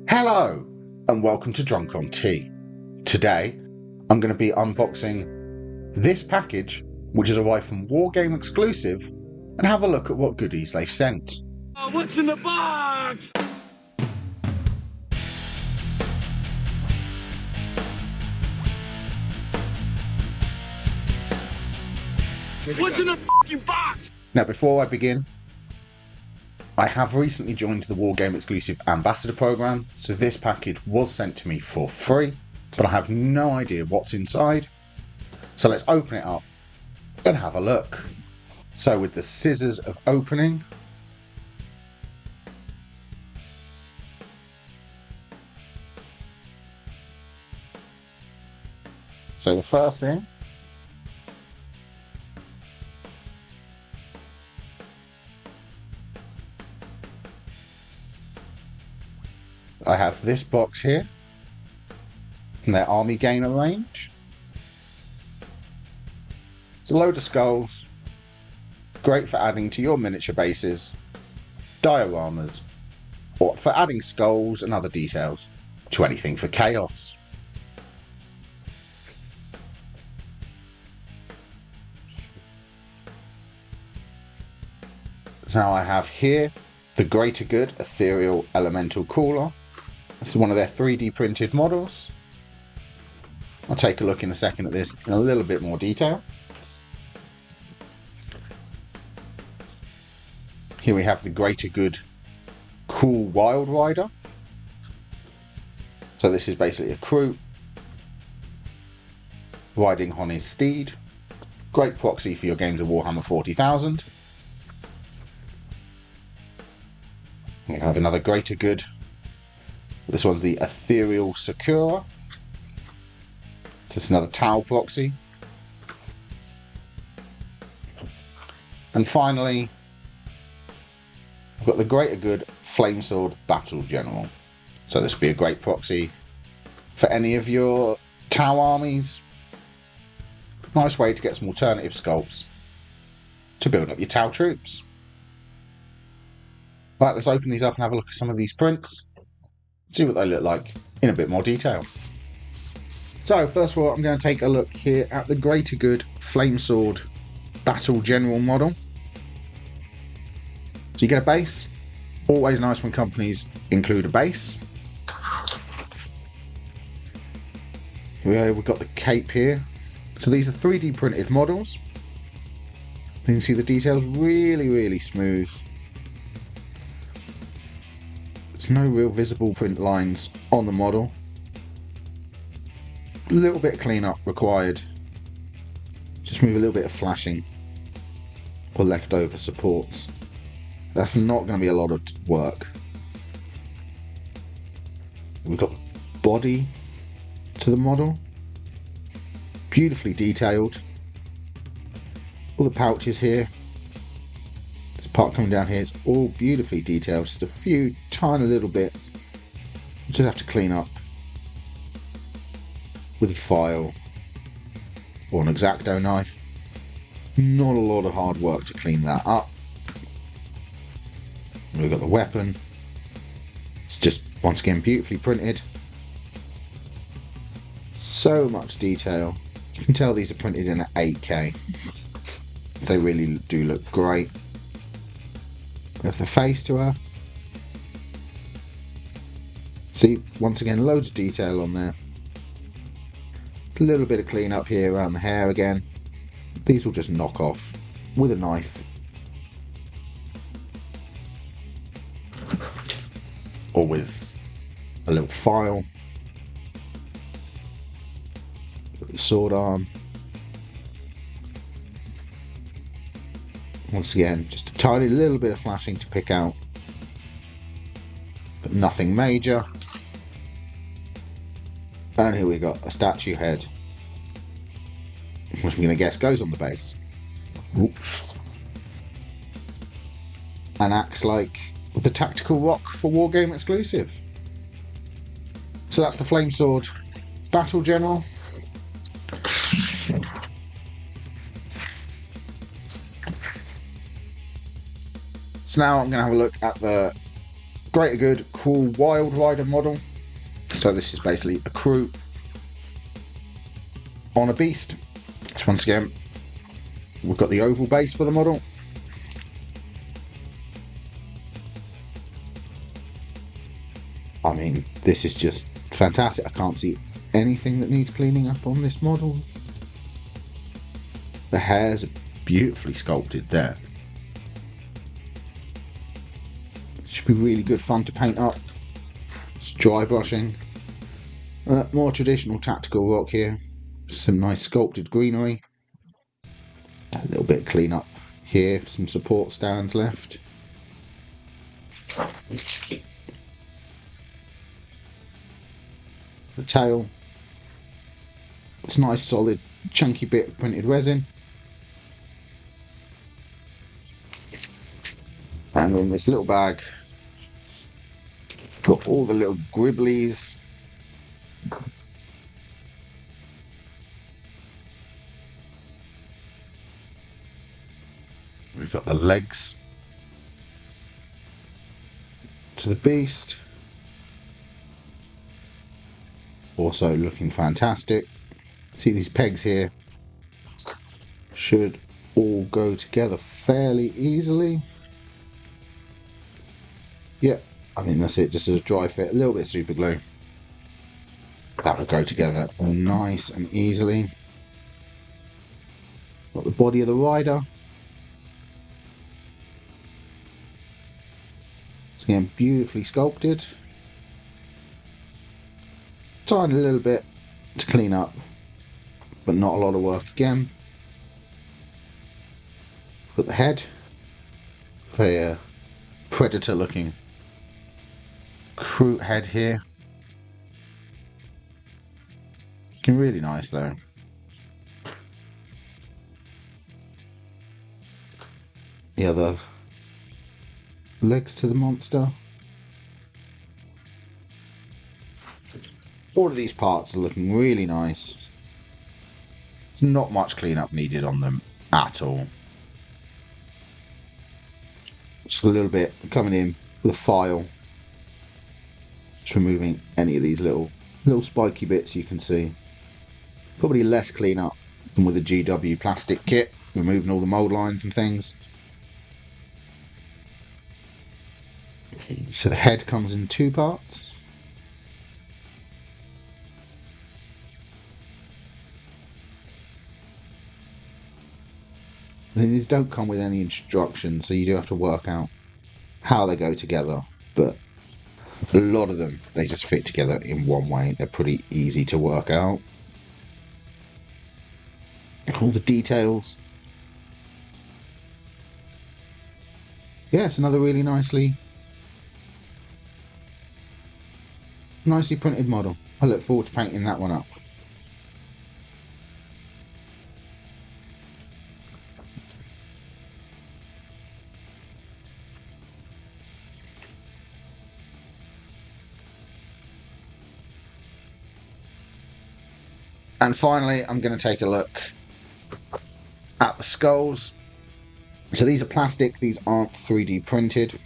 Hello and welcome to Drunk on Tea. Today I'm going to be unboxing this package which has arrived from Wargame Exclusive and have a look at what goodies they've sent. Oh, what's in the box? What's in the fucking box? Now before I begin, I have recently joined the Wargame Exclusive Ambassador Program, so this package was sent to me for free, but I have no idea what's inside. So let's open it up and have a look. So with the scissors of opening, so the first thing, I have this box here from their army gainer range. It's a load of skulls, great for adding to your miniature bases, dioramas, or for adding skulls and other details to anything for chaos. So now I have here the Greater Good Ethereal Elemental Cooler. This is one of their 3D printed models. I'll take a look in a second at this in a little bit more detail. Here we have the Greater Good Krool Wild Rider. So this is basically a Krool riding on his steed. Great proxy for your games of Warhammer 40,000. We have another Greater Good. This one's the Ethereal Sakura. This is another Tau proxy. And finally, I've got the Greater Good Flamesword Battle General. So this would be a great proxy for any of your Tau armies. Nice way to get some alternative sculpts to build up your Tau troops. Right, let's open these up and have a look at some of these prints. See what they look like in a bit more detail. So first of all, I'm going to take a look here at the Greater Good Flamesword Battle General model. So you get a base. Always nice when companies include a base. We've got the cape here. So these are 3D printed models. You can see the details really smooth. There's no real visible print lines on the model. A little bit of cleanup required. Just move a little bit of flashing for leftover supports. That's not going to be a lot of work. We've got the body to the model. Beautifully detailed. All the pouches here. This part coming down here, it's all beautifully detailed. Just a few tiny little bits. You just have to clean up with a file or an X-Acto knife. Not a lot of hard work to clean that up. We've got the weapon. It's just once again beautifully printed. So much detail. You can tell these are printed in 8K. They really do look great. We have the face to her. See, once again, loads of detail on there. A little bit of clean up here around the hair again. These will just knock off with a knife. Or with a little file. The sword arm. Once again, just a tiny little bit of flashing to pick out, but nothing major. And here we got a statue head, which I'm going to guess goes on the base. Oops. And acts like the tactical rock for Wargame Exclusive. So that's the Flamesword Battle General. So now I'm going to have a look at the Greater Good Krool Wild Rider model. So this is basically a crew on a beast. So once again, we've got the oval base for the model. I mean, this is just fantastic. I can't see anything that needs cleaning up on this model. The hairs are beautifully sculpted there. Should be really good fun to paint up. It's dry brushing. More traditional tactical rock here. Some nice sculpted greenery. A little bit of clean up here. Some support stands left. The tail. It's a nice solid chunky bit of printed resin. And in this little bag, got all the little gribblies. We've got the legs to the beast. Also looking fantastic. See these pegs here should all go together fairly easily. Yeah, I mean that's it, just a dry fit, a little bit of super glue. That will go together nice and easily. Got the body of the rider. It's again beautifully sculpted. Tiny little bit to clean up, but not a lot of work again. Got the head. Very predator looking crew head here. Looking really nice though. The other legs to the monster. All of these parts are looking really nice. There's not much cleanup needed on them at all. Just a little bit coming in with a file. Just removing any of these little spiky bits you can see. Probably less cleanup than with a GW plastic kit, removing all the mold lines and things. So the head comes in two parts. These don't come with any instructions, so you do have to work out how they go together, but a lot of them, they just fit together in one way. They're pretty easy to work out. All the details. Yeah, it's another really nicely printed model. I look forward to painting that one up. And finally, I'm going to take a look at the skulls. So these are plastic, these aren't 3D printed.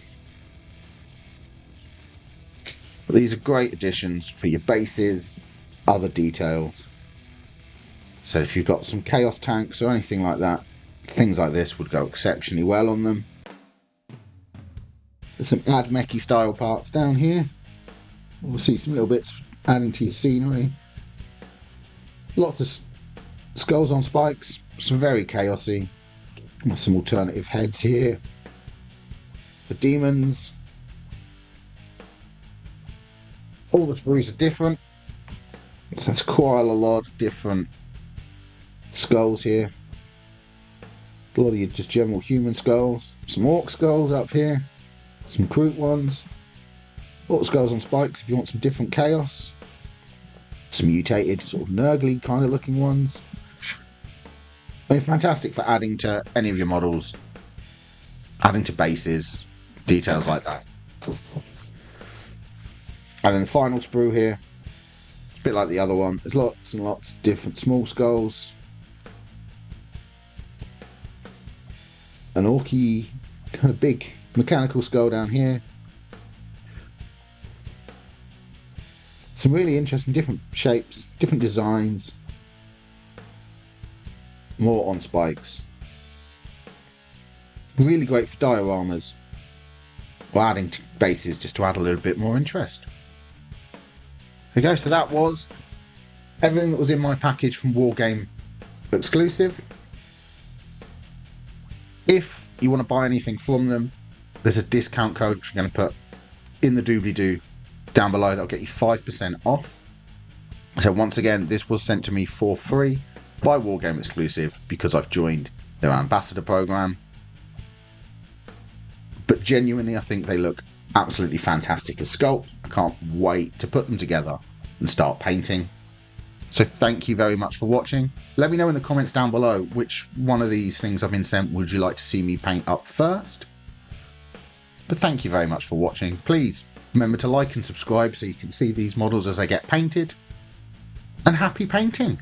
But these are great additions for your bases, other details. So if you've got some chaos tanks or anything like that, things like this would go exceptionally well on them. There's some Ad Mechie style parts down here. Obviously some little bits adding to your scenery. Lots of skulls on spikes, some very chaosy. Some alternative heads here for demons. All the sprues are different, so that's quite a lot of different skulls here. A lot of your just general human skulls, some orc skulls up here, some Krool ones, orc skulls on spikes if you want some different chaos. Some mutated, sort of nurgly kind of looking ones. I mean, fantastic for adding to any of your models, adding to bases, details like that. And then the final sprue here, it's a bit like the other one. There's lots and lots of different small skulls. An orky, kind of big mechanical skull down here. Some really interesting, different shapes, different designs. More on spikes. Really great for dioramas. Or adding bases just to add a little bit more interest. There you go, so that was everything that was in my package from Wargame Exclusive. If you want to buy anything from them, there's a discount code which I'm going to put in the doobly-doo down below. That'll get you 5% off. So once again, this was sent to me for free by Wargame Exclusive because I've joined their ambassador program. But genuinely, I think they look absolutely fantastic as sculpt. I can't wait to put them together and start painting. So thank you very much for watching. Let me know in the comments down below which one of these things I've been sent would you like to see me paint up first. But thank you very much for watching. Please remember to like and subscribe so you can see these models as they get painted. And happy painting!